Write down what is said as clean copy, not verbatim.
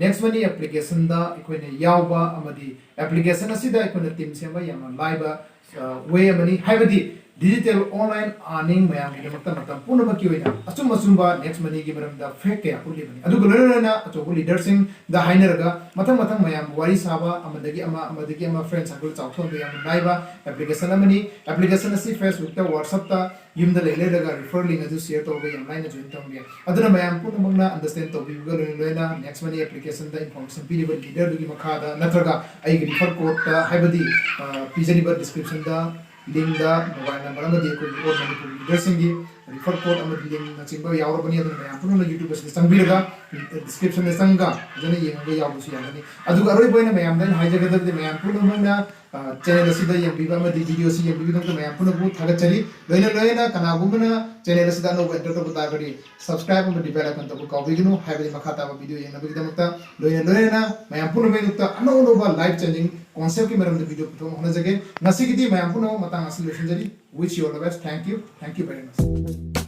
next money application da ikhoine yawba amadi application asida ikhoine team sema yamna live way amani haibadi digital online earning mayam gi makta matam puna ba kiwina achum achumba next money gi baram da fake ya puli bani adu golona achobu leader sing da haineraga matam matam mayam wari saba amadagi ama friends akul chawthon da yam live application amani application asi Facebook ta WhatsApp ta yumda lele daga refer link adu share to ga yam line join tam ya aduna mayam puna magna understand to bi ga lena next money application da information piliba leader du gi makha da natraga ai gi refer code ta haibadi pijani ba description da link da mobile number amadi ko or manipur leader singi refer code amadi link na chimba yawra bani aduna mayam puna na youtube se sangbiraga description ne sanga jana yenga yawu su yani adu aroi boina mayam dan haijaga da mayam puna magna channel asida yambiba amadi video si yambiba dum mayam puna bu thaga chali loina kana gumna channel asida no enter to buta gari subscribe amadi bell icon to ko biginu haibadi makhata ba video yenga bigida makta loina mayam puna me nukta ano ba life changing concept ki meram video puto hona jage nasigidi mayam puna matang asil lesson jari wish you all the best. Thank you very much.